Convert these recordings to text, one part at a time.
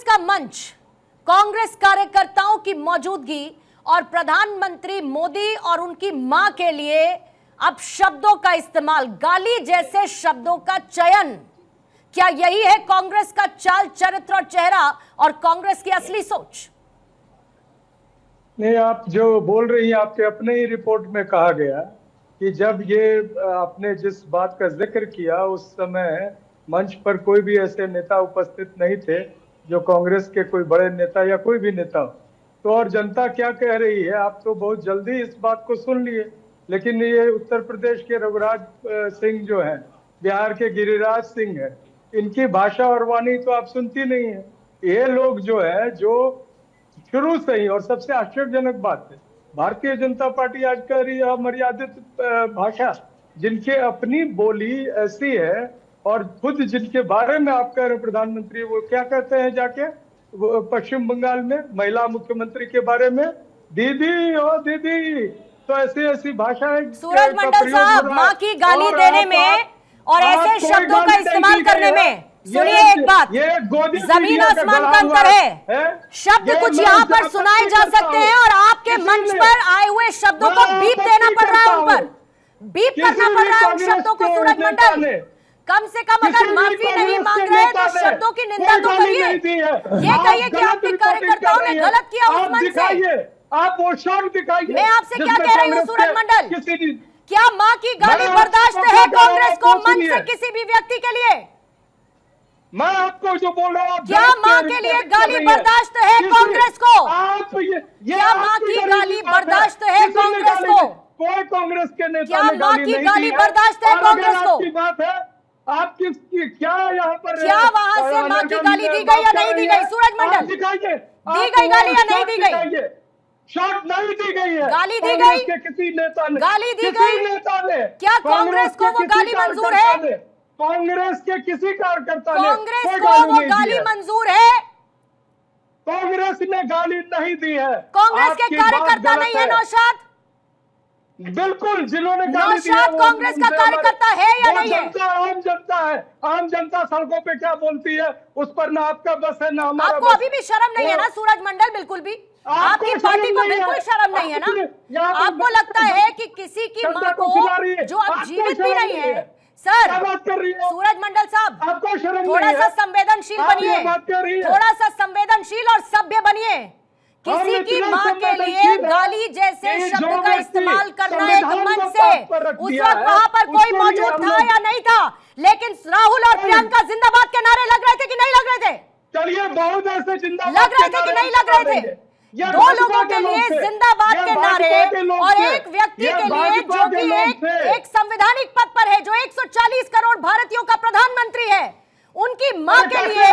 कांग्रेस का मंच, कांग्रेस कार्यकर्ताओं की मौजूदगी और प्रधानमंत्री मोदी और उनकी मां के लिए अब शब्दों का इस्तेमाल, गाली जैसे शब्दों का चयन, क्या यही है कांग्रेस का चाल चरित्र और चेहरा और कांग्रेस की असली सोच? नहीं, आप जो बोल रही हैं आपके अपने ही रिपोर्ट में कहा गया कि जब ये आपने जिस बात का जिक्र किया उस समय मंच पर कोई भी ऐसे नेता उपस्थित नहीं थे जो कांग्रेस के कोई बड़े नेता या कोई भी नेता हो। तो और जनता क्या कह रही है आप तो बहुत जल्दी इस बात को सुन लिए, लेकिन ये उत्तर प्रदेश के रघुराज सिंह जो है, बिहार के गिरिराज सिंह है, इनकी भाषा और वाणी तो आप सुनती नहीं है। ये लोग जो है, जो शुरू से ही, और सबसे आश्चर्यजनक बात है, भारतीय जनता पार्टी आज कह रही है मर्यादित भाषा, जिनके अपनी बोली ऐसी है और खुद जिनके बारे में आप कह रहे हैं प्रधानमंत्री, वो क्या कहते हैं जाके पश्चिम बंगाल में महिला मुख्यमंत्री के बारे में, दीदी ओ दीदी। तो ऐसी ऐसी भाषा है। सूरज मंडल साहब, मां की गाली देने में और ऐसे शब्दों का इस्तेमाल करने में, सुनिए एक बात, जमीन आसमान का अंतर है। शब्द कुछ यहाँ पर सुनाए जा सकते हैं और आपके मंच पर आए हुए शब्दों को बीप देना पड़ रहा है, उन पर बीप करना पड़ रहा है उन शब्दों को। सूरज मंडल, कम से कम अगर माफी नहीं मांग रहे तो शब्दों की निंदा तो करिए। ये कहिए कि आपके कार्यकर्ताओं ने गलत किया उस मंच से। आप वो शब्द दिखाइए। मैं आपसे क्या कह रही हूँ सूरज मंडल, क्या माँ की गाली बर्दाश्त है कांग्रेस को मंच से किसी भी व्यक्ति के लिए? मैं आपको जो बोल रहा हूँ, क्या माँ के लिए गाली बर्दाश्त है कांग्रेस को? क्या माँ की गाली बर्दाश्त है कांग्रेस को? कोई कांग्रेस के नेता क्या माँ की गाली बर्दाश्त है कांग्रेस को? बात है आपकी, क्या यहाँ पर, क्या वहां से माँ की गाली दी गई या नहीं दी गई? सूरज मंडल, दिखाइए, दी गई गाली या नहीं दी गई? शॉट नहीं दी गई है। गाली दी गई के किसी नेता ने, गाली दी गई नेता ने, क्या कांग्रेस को वो गाली मंजूर है? कांग्रेस के किसी कार्यकर्ता ने कांग्रेस को वो गाली मंजूर है? कांग्रेस ने गाली नहीं दी है। कांग्रेस के कार्यकर्ता नहीं है नौशाद? बिल्कुल, जिन्होंने गाली दी है नौशाद कांग्रेस का कार्यकर्ता है या नहीं है? आम जनता है। आम जनता सड़कों पे क्या बोलती है उस पर ना आपका बस है ना हमारा। आपको अभी भी शर्म नहीं है ना सूरज मंडल? बिल्कुल भी आपकी पार्टी को बिल्कुल शर्म नहीं है ना? आपको लगता है कि किसी की मां को जो अब जीवित भी नहीं है, सर सूरज मंडल साहब थोड़ा सा संवेदनशील बनिए, थोड़ा सा संवेदनशील और सभ्य बनिए। किसी की मां के लिए गाली जैसे शब्द का इस्तेमाल करना एक मंच से, उस वक्त वहां पर कोई मौजूद था या नहीं था, लेकिन राहुल और प्रियंका जिंदाबाद के नारे लग रहे थे कि नहीं लग रहे थे? चलिए, बहुत ऐसे जिंदाबाद लग रहे थे कि नहीं लग रहे थे? दो लोगों के लिए जिंदाबाद के नारे और एक व्यक्ति के लिए जो कि एक संवैधानिक पद पर है, जो 140 करोड़ भारतीयों का प्रधानमंत्री है, उनकी मां के लिए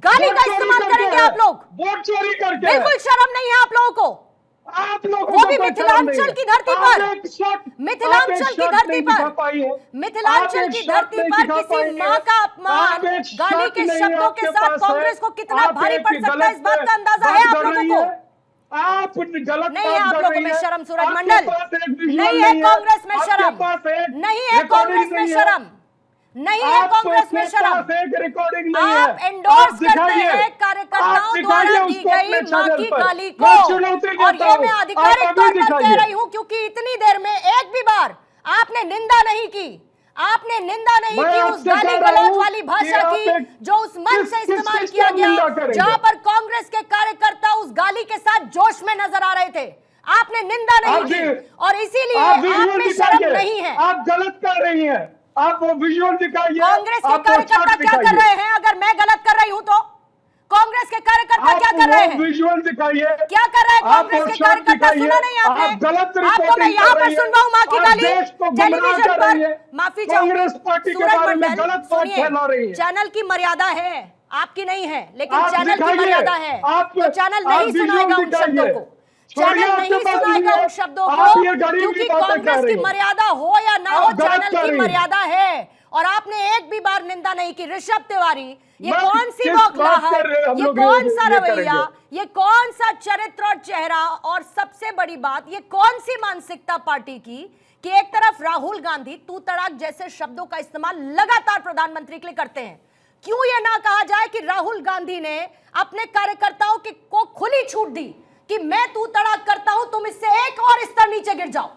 गाली का इस्तेमाल करेंगे आप लोग? वोट चोरी करके। बिल्कुल शर्म नहीं है आप लोगों को? वो भी मिथिलांचल की धरती पर, मिथिलांचल की धरती पर, मिथिलांचल की धरती पर किसी मां का अपमान गाली के शब्दों के साथ कांग्रेस को कितना भारी पड़ सकता है, इस बात का अंदाजा है आप लोगों को? आप गलत नहीं है आप लोगों में शर्म सूरज मंडल, नहीं है कांग्रेस में शर्म, नहीं है कांग्रेस में शर्म, नहीं है कांग्रेस में शर्म। आप एंडोर्स करते हैं कार्यकर्ताओं द्वारा दी गई मां की गाली को, और ये मैं आधिकारिक तौर पर कह रही हूं क्योंकि इतनी देर में एक भी बार आपने निंदा नहीं की, आपने निंदा नहीं की उस गाली गलौज वाली भाषा की जो उस मंच से इस्तेमाल किया गया, जहां पर कांग्रेस के कार्यकर्ता उस गाली के साथ जोश में नजर आ रहे थे। आपने निंदा नहीं की और इसीलिए आप में शर्म नहीं है। आप गलत कर रही हैं, आप वो विजुअल दिखाइए। कांग्रेस के कार्यकर्ता क्या कर रहे हैं? अगर मैं गलत कर रही हूं तो कांग्रेस के कार्यकर्ता क्या कर रहे हैं? विजुअल दिखाइए। क्या कर रहे हैं कांग्रेस के कार्यकर्ता? सुना नहीं आपने? आपको मैं यहाँ पर सुनवाऊं मां की गाली टेलीविजन पर? माफी चाहूंगी सूरज मंडल, सुनिए, चैनल की मर्यादा है, आपकी नहीं है, लेकिन चैनल की मर्यादा है, तो चैनल नहीं सुनाएगा उन शब्दों को, चैनल नहीं सुनाएगा उन शब्दों को, क्योंकि कांग्रेस की मर्यादा हो या ना हो, चैनल की मर्यादा है। और आपने एक भी बार निंदा नहीं की। ऋषभ तिवारी, ये कौन सी बौखलाहट, ये कौन सा रवैया, ये कौन सा चरित्र और चेहरा, और सबसे बड़ी बात, ये कौन सी मानसिकता पार्टी की कि एक तरफ राहुल गांधी तू तड़ाक जैसे शब्दों का इस्तेमाल लगातार प्रधानमंत्री के लिए करते हैं, क्यों यह ना कहा जाए कि राहुल गांधी ने अपने कार्यकर्ताओं को खुली छूट दी कि मैं तू तड़ाक करता हूं, तुम इससे एक और स्तर नीचे गिर जाओ।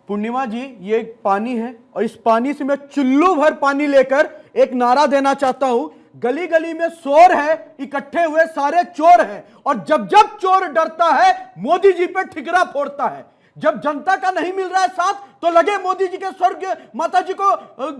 पूर्णिमा जी, ये एक पानी है और इस पानी से मैं चुल्लू भर पानी लेकर एक नारा देना चाहता हूं। गली गली में शोर है, इकट्ठे हुए सारे चोर हैं, और जब जब चोर डरता है मोदी जी पे ठिकरा फोड़ता है। जब जनता का नहीं मिल रहा है साथ तो लगे मोदी जी के स्वर्ग माता जी को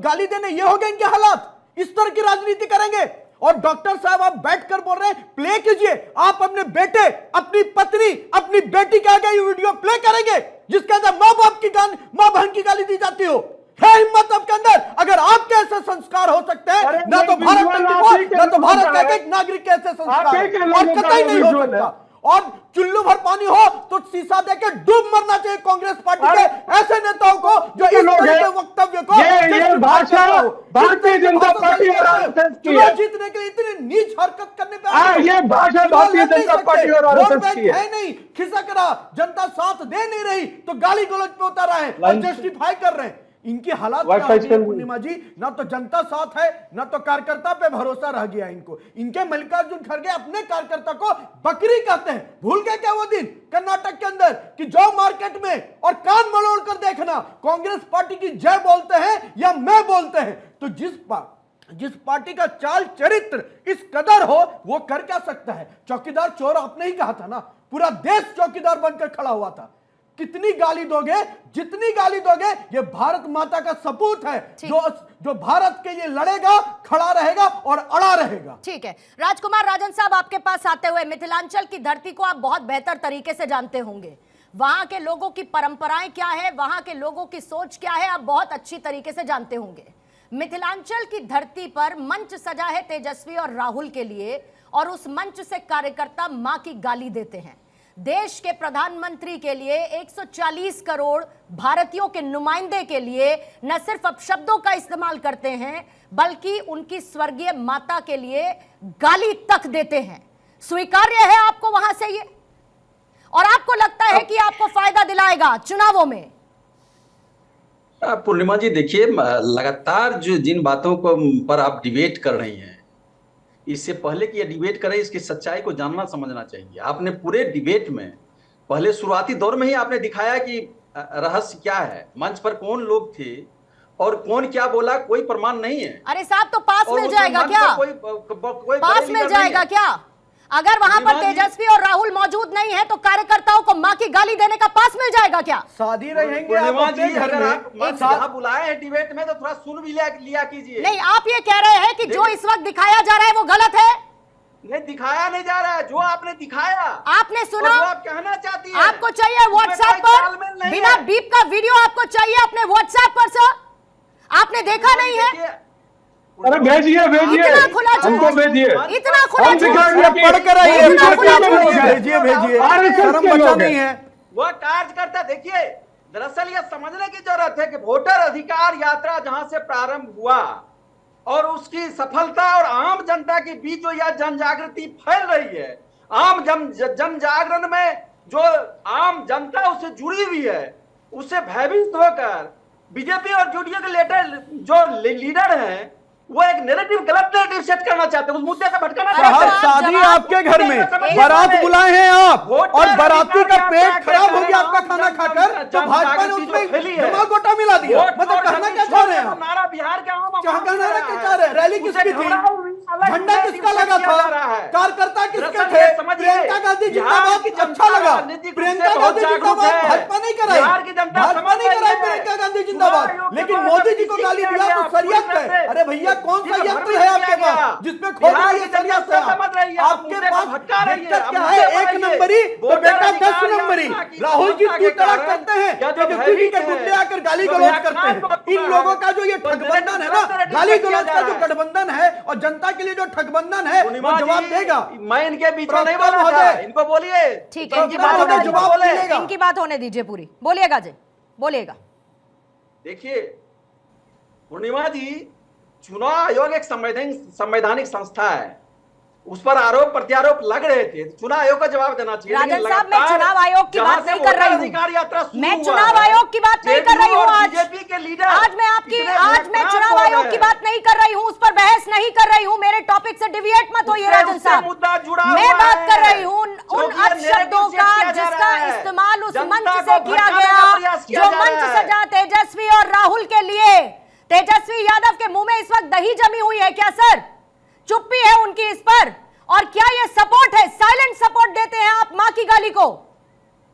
गाली देने। ये हो गए इनके हालात, इस तरह की राजनीति करेंगे। और डॉक्टर साहब आप बैठकर बोल रहे हैं प्ले कीजिए, आप अपने बेटे, अपनी पत्नी, अपनी बेटी के आगे ये वीडियो प्ले करेंगे जिसके अंदर मां बाप की गाली, मां बहन की गाली दी जाती हो। है हिम्मत आपके अंदर? अगर आपके ऐसे संस्कार हो सकते हैं ना तो भारत ना तो भारत का एक नागरिक के ऐसे संस्कार और कतई नहीं हो सकता। और चुल्लू भर पानी हो तो शीशा देके डूब मरना चाहिए कांग्रेस पार्टी के ऐसे नेताओं को जो इस तरह के वक्तव्य को ये भाषा भारतीय जनता पार्टी और आरएसएस की है। जीतने के लिए इतनी नीच हरकत करने पे ये भाषा भारतीय जनता पार्टी और आरएसएस की है नहीं। खिसक रहा, जनता साथ दे नहीं रही तो गाली गलौज पे उतर रहे हैं और जस्टिफाई कर रहे हैं। इनकी हालात क्या हो गई पूर्णिमा जी? ना तो जनता साथ है ना तो कार्यकर्ता पे भरोसा रह गया इनको। इनके मल्लिकार्जुन खड़गे अपने कार्यकर्ता को बकरी कहते हैं। भूल गए क्या वो दिन कर्नाटक के अंदर कि जाओ मार्केट में और कान मरोड़ कर देखना कांग्रेस पार्टी की जय बोलते हैं या मैं बोलते हैं। तो जिस पार्टी का चाल चरित्र इस कदर हो वो कर क्या सकता है? चौकीदार चोर आपने ही कहा था ना, पूरा देश चौकीदार बनकर खड़ा हुआ था। कितनी गाली दोगे, जितनी गाली दोगे, ये भारत माता का सपूत है जो भारत के लिए लड़ेगा, खड़ा रहेगा और अड़ा रहेगा। ठीक है राजकुमार राजन साहब, आपके पास आते हुए, मिथिलांचल की धरती को आप बहुत बेहतर तरीके से जानते होंगे। वहां के लोगों की परंपराएं क्या है, वहां के लोगों की सोच क्या है, आप बहुत अच्छी तरीके से जानते होंगे। मिथिलांचल की धरती पर मंच सजा है तेजस्वी और राहुल के लिए, और उस मंच से कार्यकर्ता मां की गाली देते हैं। देश के प्रधानमंत्री के लिए, 140 करोड़ भारतीयों के नुमाइंदे के लिए न सिर्फ अपशब्दों का इस्तेमाल करते हैं बल्कि उनकी स्वर्गीय माता के लिए गाली तक देते हैं। स्वीकार्य है आपको वहां से ये? और आपको लगता है कि आपको फायदा दिलाएगा चुनावों में? पूर्णिमा जी देखिए, लगातार जो जिन बातों को पर आप डिबेट कर रही हैं, इससे पहले कि ये डिबेट करें इसकी सच्चाई को जानना समझना चाहिए। आपने पूरे डिबेट में पहले शुरुआती दौर में ही आपने दिखाया कि रहस्य क्या है, मंच पर कौन लोग थे और कौन क्या बोला, कोई प्रमाण नहीं है। अरे साहब तो पास मिल जाएगा क्या? कोई पास मिल जाएगा क्या? अगर वहां पर तेजस्वी और राहुल मौजूद नहीं है तो कार्यकर्ताओं को मां की गाली देने का पास मिल जाएगा क्या? शादी रहेंगे आप अपने घर में, बुलाए हैं डिबेट में तो थोड़ा सुन भी लिया कीजिए। नहीं, आप ये कह रहे हैं कि जो इस वक्त दिखाया जा रहा है वो गलत है? नहीं, दिखाया नहीं जा रहा है, जो आपने दिखाया आपने सुना, जो आप कहना चाहती हैं। आपको चाहिए व्हाट्सएप पर बिना बीप का वीडियो, आपको चाहिए अपने व्हाट्सएप पर सर? आपने देखा नहीं है? अरे भेजिए हमको भेजिए, इतना खुला पढ़कर भेजिए। शर्म बचा नहीं है। वह कार्यकर्ता, देखिए दरअसल यह समझने की जरूरत है कि वोटर अधिकार यात्रा जहां से प्रारंभ हुआ और उसकी सफलता और आम जनता के बीच जो यह जन जागृति फैल रही है, आम जन जागरण में जो आम जनता उससे जुड़ी हुई है, उससे भयभीत होकर बीजेपी और यूडीए के जो लीडर हैं वो एक नैरेटिव, गलत नैरेटिव सेट करना चाहते हैं, उस मुद्दे से भटकाना चाहते हैं। शादी आपके घर में, बारात बुलाए हैं आप और बाराती का पेट खराब हो गया आपका खाना खाकर, तो भाजपा ने उसमें दिमाग गोटा मिला दिया। मतलब कहना क्या चाह रहे हैं आप? नारा बिहार के आम क्या कहना क्या चाह रहे हैं? रैली किसकी थी? झंडा किसका लगा था? कार्यकर्ता किसके थे? प्रियंका गांधी जिंदाबाद, अच्छा लगा। प्रियंका गांधी जिंदाबाद, भाजपा नहीं कराई, भाजपा नहीं कराई प्रियंका गांधी जिंदाबाद, लेकिन मोदी जी को गाली दिया तो शरीयत है। अरे भैया कौन सा यंत्र है आपके पास जिसमें खोज रही है शरीयत से? आपके पास दिक्कत क्या है? एक नंबरी तो बेटा 10 नंबरी। राहुल जी तू तड़ाक करते हैं, तेजस्वी के गुंडे आकर गाली गलौज करते हैं। इन लोगों का जो ये ठगबंधन है ना, गाली गलौज का जो गठबंधन है और जनता के लिए जो ठगबंधन है वो जवाब देगा। मैं इनके बीच में नहीं बोल रहा था, इनको बोलिए। ठीक है, इनकी बात होने दीजिए, इनकी बात होने दीजिए पूरी। बोलिएगा जी, बोलिएगा। देखिए पूर्णिमा जी, चुनाव आयोग एक संवैधानिक संस्था है उस पर आरोप प्रत्यारोप लग रहे थे, चुनाव आयोग का जवाब देना चाहिए। राजन साहब, मैं चुनाव आयोग की बात नहीं कर रही हूँ, मैं चुनाव आयोग की बात नहीं कर रही हूँ। आज बीजेपी के लीडर आज मैं चुनाव आयोग की बात नहीं कर रही हूँ, उस पर बहस नहीं कर रही हूँ। मेरे टॉपिक से डिविएट मत होइए राजन साहब। मुद्दा जुड़ा मैं बात कर रही हूँ उन अपशब्दों का जिसका इस्तेमाल उस मंच से किया गया, जो मंच सजा तेजस्वी और राहुल के लिए। तेजस्वी यादव के मुंह में इस वक्त दही जमी हुई है क्या सर? चुप्पी है उनकी इस पर? और क्या ये सपोर्ट है? साइलेंट सपोर्ट देते हैं आप मां की गाली को?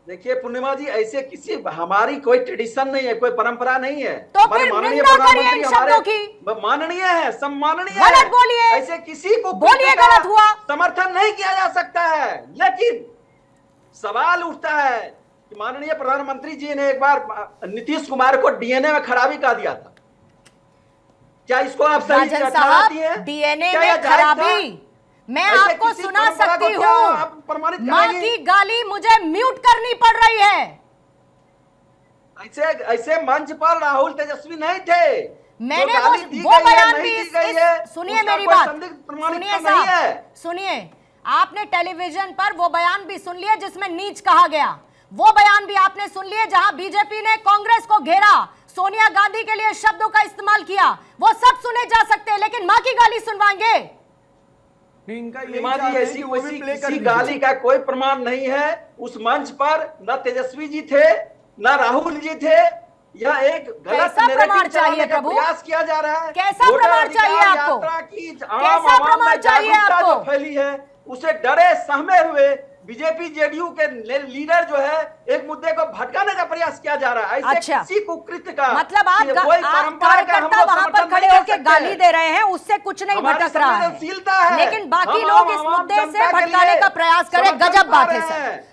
देखिए पूर्णिमा जी, ऐसे किसी हमारी कोई ट्रेडिशन नहीं है, कोई परंपरा नहीं है। तो फिर निंदा करिए इन शब्दों की। माननीय है, सम्माननीय है, गलत बोलिए, ऐसे किसी को बोलिए गलत हुआ, समर्थन नहीं किया जा सकता है। लेकिन सवाल उठता है कि माननीय प्रधानमंत्री जी ने एक बार नीतीश कुमार को डीएनए में खराबी कहा दिया था, क्या इसको आप सही ठहराती हैं? डीएनए में खराबी मैं आपको सुना सकती हूँ, मां की गाली मुझे म्यूट करनी पड़ रही है। ऐसे मंच पर राहुल तेजस्वी नहीं थे। मैंने वो बयान भी सुनिए मेरी बात, सुनिए साहब, सुनिए, आपने टेलीविजन पर वो बयान भी सुन लिया जिसमें नीच कहा गया, वो बयान भी आपने सुन लिए जहां बीजेपी ने कांग्रेस को घेरा, सोनिया गांधी के लिए शब्दों का इस्तेमाल किया, वो सब सुने जा सकते हैं, लेकिन मां की गाली सुनवाएंगे? ऐसी गाली का कोई प्रमाण नहीं है। उस मंच पर न तेजस्वी जी थे न राहुल जी थे। यह एक गलत प्रमाण चाहिए प्रभु, प्रयास किया जा रहा है। कैसा प्रमाण चाहिए आपको? कैसा प्रमाण चाहिए आपको? फैली है, उसे डरे सहमे हुए बीजेपी जेडीयू के लीडर जो है एक मुद्दे को भटकाने का प्रयास किया जा रहा है। ऐसे किसी कुकृत्य का मतलब आप कार्यकर्ता वहां पर खड़े होकर गाली दे रहे हैं, उससे कुछ नहीं भटक रहा है, लेकिन बाकी लोग इस मुद्दे से भटकाने का प्रयास करें, गजब बात है सर।